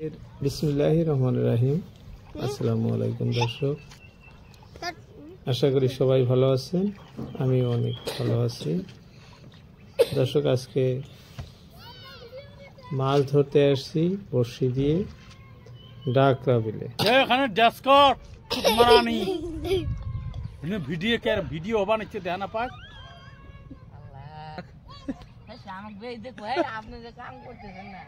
বিসমিল্লাহির রহমানির রহিম। আসসালামু আলাইকুম দর্শক, আশা করি সবাই ভালো আছেন। আমিও অনেক ভালো আছি দর্শক। আজকে মাছ ধরতে আসছি বড়শি দিয়ে ডাকরা বিলে। এখানে ডেস্কর মারানি ভিডিও কে ভিডিও বানাচ্ছে দেখা না পাক দেখো আপনি যে কাম করতেছেন না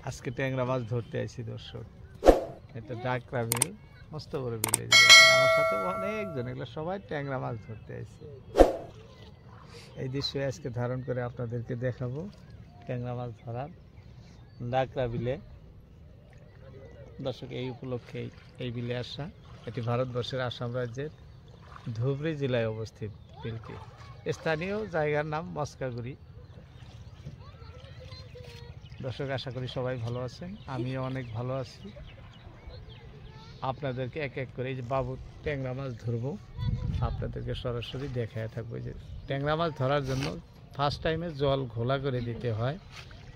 আজকে ট্যাংরা মাছ ধরতে আসছি দর্শক। এটা ডাকরা বিল, মস্ত বড় বিল। আমার সাথে অনেকজন, এগুলো সবাই ট্যাংরা মাছ ধরতে আসছে। এই দৃশ্য আজকে ধারণ করে আপনাদেরকে দেখাবো ট্যাংরা মাছ ধরার ডাকরা বিলে দর্শক। এই উপলক্ষে এই বিলে আসা, এটি ভারতবর্ষের আসাম রাজ্যের ধুবড়ী জেলায় অবস্থিত বিলটি। স্থানীয় জায়গার নাম মস্কাগুড়ি। দর্শক আশা করি সবাই ভালো আছেন, আমিও অনেক ভালো আছি। আপনাদেরকে এক এক করে এই যে বাবু ট্যাংরা মাছ ধরবো আপনাদেরকে সরাসরি দেখায় থাকবো। যে ট্যাংরা মাছ ধরার জন্য ফার্স্ট টাইমে জল ঘোলা করে দিতে হয়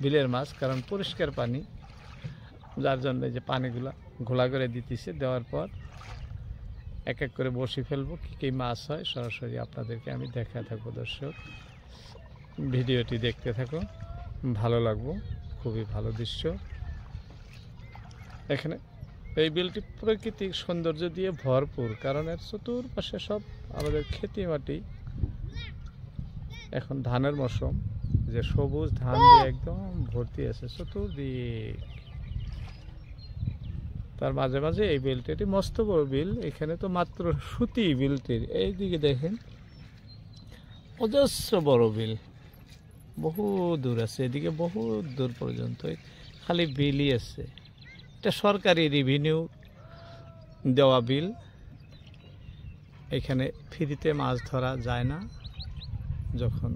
বিলের মাছ, কারণ পরিষ্কার পানি, যার জন্য যে পানিগুলা ঘোলা করে দিতেছে। দেওয়ার পর এক এক করে বসি ফেলবো, কী কী মাছ হয় সরাসরি আপনাদেরকে আমি দেখায় থাকবো। দর্শক ভিডিওটি দেখতে থাকো, ভালো লাগবো, খুবই ভালো দৃশ্য। এখানে এই বিলটি প্রাকৃতিক সৌন্দর্য দিয়ে ভরপুর, কারণ এর চতুর্পাশে সব আমাদের খেতি মাটি। এখন ধানের মৌসুম, যে সবুজ ধান দিয়ে একদম ভর্তি আছে চতুর্দিক। তার মাঝে মাঝে এই বিলটি, এটি মস্ত বড় বিল। এখানে তো মাত্র সুতি বিলটির, এইদিকে দেখেন অজস্র বড় বিল, বহু দূর আছে, এদিকে বহু দূর পর্যন্ত খালি বিলই আছে। এটা সরকারি রেভিনিউ দেওয়া বিল। এখানে ফ্রিতে মাছ ধরা যায় না, যখন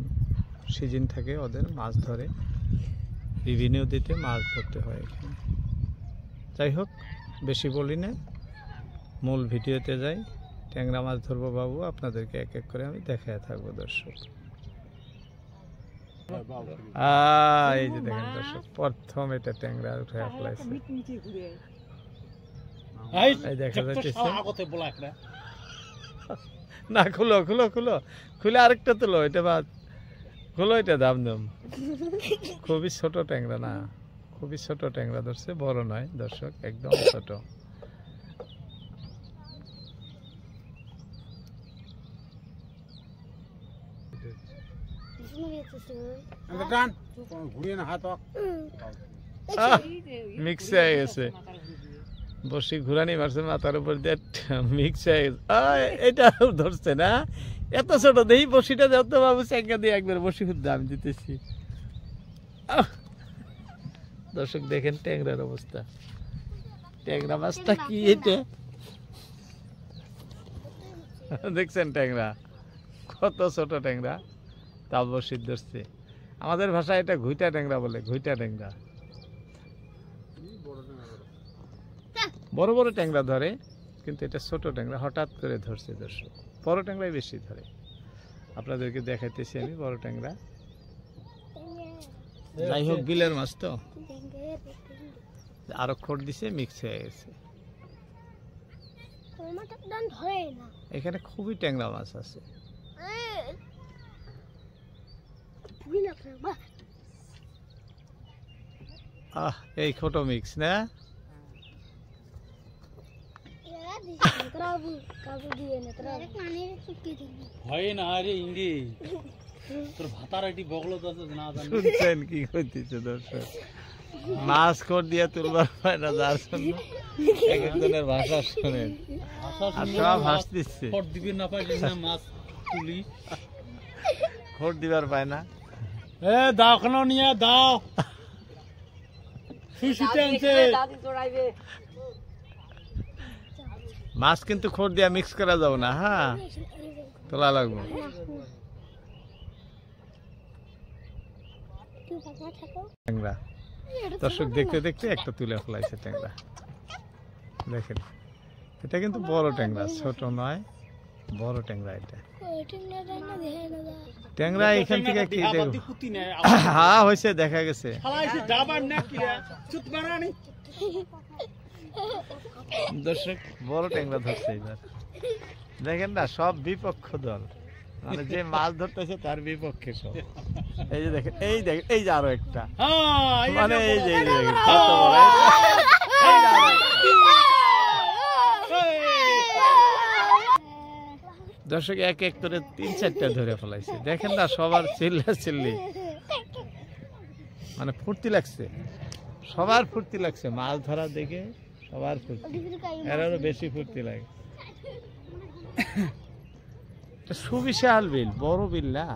সিজন থাকে ওদের মাছ ধরে, রেভিনিউ দিতে মাছ ধরতে হয় এখানে। যাই হোক, বেশি বলি না, মূল ভিডিওতে যাই। ট্যাংরা মাছ ধরবো বাবু, আপনাদেরকে এক এক করে আমি দেখায় থাকবো দর্শক। এই যে দেখেন দর্শক, প্রথম এটা ট্যাংরা উঠে ফেলাইছে। এই দেখা যাচ্ছে না, খুলো খুলো খুলো খুলে আরেকটা তুলো, এটা বাদ খুলো, এটা দাম দাম। খুবই ছোট ট্যাংরা, না খুবই ছোট ট্যাংরা ধরছে, বড় নয় দর্শক, একদম ছোট। মিক্স হয়ে গেছে, বসি ঘুরানি মারছে মাথার উপর দিয়ে, মিক্স হয়ে গেছে। এটা ধরছে না, এত ছোট দেখি বসিটা যত বাবু চেঙ্গা দিয়ে একবার বসি দাম দিতেছি। দর্শক দেখেন ট্যাংরার অবস্থা, ট্যাংরা মাছটা কি এটা দেখছেন? ট্যাংরা কত ছোট ট্যাংরা, তা বসি ধরছে। আমাদের ভাষায় এটা ঘুইটা ট্যাংরা বলে, ঘুইটা ট্যাংরা। বড় বড় ট্যাংরা ধরে, কিন্তু এটা ছোট ট্যাংরা হঠাৎ করে ধরছে দর্শক। বড় ট্যাংরাই বেশি ধরে, আপনাদেরকে দেখাইতেছি আমি বড় ট্যাংরা। যাই হোক, বিলের মাছ তো আরো খড় দিছে, মিক্স হয়ে গেছে। এখানে খুবই ট্যাংরা মাছ আছে। এই ছোট মিক্স না, হয় না রে ইঙ্গি তোর ভাতার এটি বগলো না জানি। শুনছেন কি করতেছে দর্শক? মাছ খড় দিয়ে তুলবার পায় না, যার জন্য এক একজনের ভাষা শোনেন, সব হাসতেছে। খড় দিবি না পাই না মাছ তুলি, খড় দিবার পায় না। দাও কেন নিয়ে দাও, শুশুতে আনছে মাছ, কিন্তু খড় দিয়া মিক্স করা যাবে না। হ্যাঁ, তোলা লাগবে। ট্যাংরা দর্শক দেখতে দেখতে একটা তুলে ফেলাইছে ট্যাংরা। দেখেন এটা কিন্তু বড় ট্যাংরা, ছোট নয়, বড় ট্যাংরা। এটা ট্যাংরা এখান থেকে কি দেখো, হ্যাঁ হয়েছে, দেখা গেছে। দর্শক বড় ট্যাংরা ধরছে এবার, দেখেন না, সব বিপক্ষ দল, মানে যে মাছ ধরতেছে তার বিপক্ষে সব। এই যে দেখেন, এই দেখেন, এই যে আরো একটা, মানে এই যে দেখেন কত বড়। এই যে আরো একটা। দর্শক এক এক করে 3-4টা ধরে ফেলাইছে, দেখেন না, সবার চিল্লা চিল্লি, মানে ফুর্তি লাগছে, সবার ফুর্তি লাগছে মাছ ধরা দেখে, সবার ফুর্তি, এরারও বেশি ফুর্তি লাগে। সুবিশাল বিল, বড় বিল না,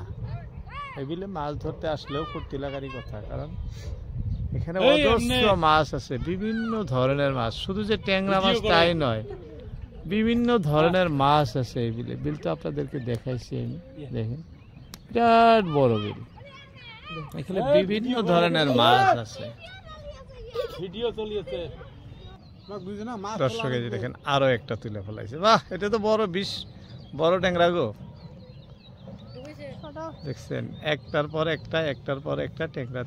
এই বিলে মাছ ধরতে আসলেও ফুর্তি লাগারই কথা, কারণ এখানে অজস্র মাছ আছে, বিভিন্ন ধরনের মাছ, শুধু যে ট্যাংরা মাছ তাই নয়, বিভিন্ন ধরনের মাছ আছে এই বিলে। বিল তো আপনাদেরকে দেখাইছি আমি, দেখেন বিরাট বড় বিল, এখানে বিভিন্ন ধরনের মাছ আছে। ভিডিও চলিয়েছে দর্শক, এই যে দেখেন আরো একটা তুলে ফেলাইছে, বাহ, এটা তো বড়, বিশ বড় ট্যাংরা গো। দেখছেন একটার পর একটা, একটার পর একটা ট্যাংরা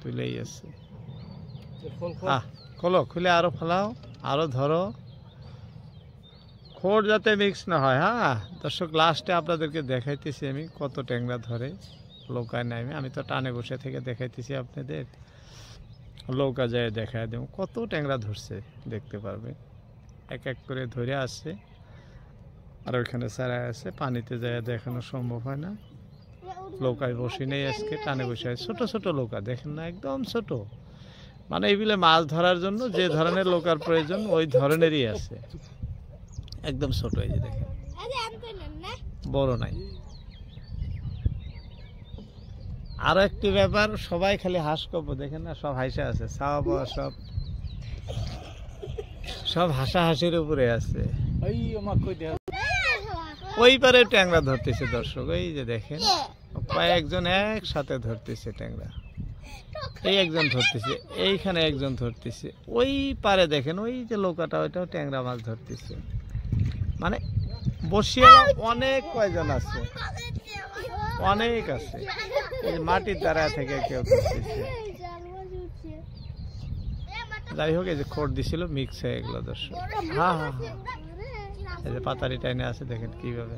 তুলেই আছে। খোলো, খুলে আরো ফেলাও, আরো ধরো, খোর যাতে মিক্স না হয়। হ্যাঁ দর্শক, লাস্টে আপনাদেরকে দেখাইতেছি আমি কত ট্যাংরা ধরে নৌকায় নামে। আমি তো টানে বসে থেকে দেখাইতেছি আপনাদের, নৌকা যায় দেখায় দেব কত ট্যাংরা ধরছে, দেখতে পারবে। এক এক করে ধরে আসছে, আর ওইখানে ছাড়া আছে, পানিতে যায় দেখানো সম্ভব হয় না। নৌকায় বসে নেই আজকে, টানে বসে আছে, ছোট ছোট নৌকা, দেখেন না, একদম ছোট, মানে এই বিলে মাছ ধরার জন্য যে ধরনের নৌকার প্রয়োজন ওই ধরনেরই আছে, একদম ছোট। এই যে দেখেন, বড় নাই। আরো একটি ব্যাপার, সবাই খালি হাঁস কব, দেখেন না, সব হাসা আছে, চাওয়া সব হাসাহাসির উপরে আছে। ওই পারে ট্যাংরা ধরতেছে দর্শক, এই যে দেখেন কয়েকজন একসাথে ধরতেছে ট্যাংরা, এই একজন ধরতেছে, এইখানে একজন ধরতেছে, ওই পারে দেখেন ওই যে নৌকাটা, ওইটাও ট্যাংরা মাছ ধরতেছে, মানে বসিয়ে অনেক কয়জন আছে, অনেক আছে, এই মাটির দ্বারা থেকে কেউ ধরতেছে। যাই হোক, এই যে খড় দিছিল, মিক্স হয়ে গেল দর্শক। হ্যাঁ হ্যাঁ হ্যাঁ, এই যে পাতারি টাইনে আছে, দেখেন কিভাবে।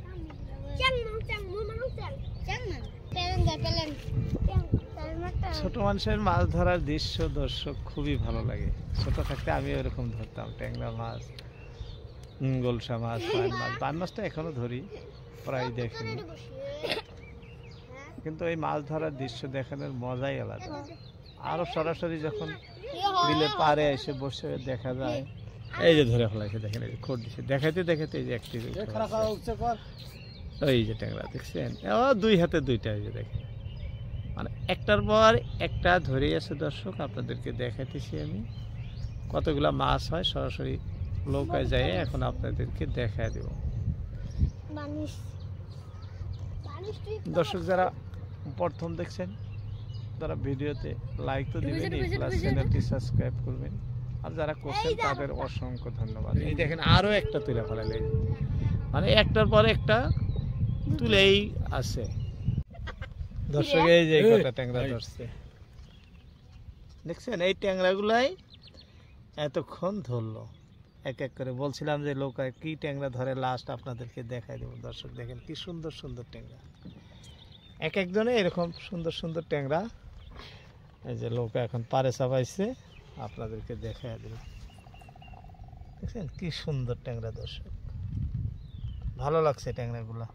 ছোট মানুষের মাছ ধরার দৃশ্য দর্শক খুবই ভালো লাগে। ছোট থাকতে আমি ওরকম ধরতাম ট্যাংরা মাছ, গোলসা মাছ, বান মাছটা এখনো ধরি, প্রায় দেখিনি, কিন্তু এই মাছ ধরার দৃশ্য দেখানোর মজাই আলাদা। আরো সরাসরি যখন বিলে পারে এসে বসে দেখা যায়, এই যে ধরে ফেলাইছে, দেখেন এই যে খড় দিচ্ছে, দেখাইতে দেখাইতে এই যে একটি, এই যে ট্যাংরা দেখছেন, দুই হাতে দুইটা, এই যে দেখেন, মানে একটার পর একটা ধরে আছে দর্শক, আপনাদেরকে দেখাইতেছি আমি কতগুলা মাছ হয়, সরাসরি নৌকায় যায়, এখন আপনাদেরকে দেখায় দেব। দর্শক যারা প্রথম দেখছেন, তারা ভিডিওতে লাইক তো দিবেন, প্লাস চ্যানেলটি সাবস্ক্রাইব করবেন, আর যারা করছেন তাদের অসংখ্য ধন্যবাদ। এই দেখেন আরো একটা তুলে ফেলালে, মানে একটার পর একটা তুলেই আছে দর্শক। এই যে কটা ট্যাংরা ধরছে, দেখছেন, এই ট্যাংরা গুলাই এতক্ষণ ধরলো, এক এক করে। বলছিলাম যে নৌকায় কি ট্যাংরা ধরে লাস্ট আপনাদেরকে দেখাই দেবো। দর্শক দেখেন কি সুন্দর সুন্দর ট্যাংরা, এক একজনে এরকম সুন্দর সুন্দর ট্যাংরা। এই যে নৌকা এখন পারে চাপাইছে, আপনাদেরকে দেখাই দেবো। দেখছেন কি সুন্দর ট্যাংরা দর্শক, ভালো লাগছে ট্যাংরা গুলা।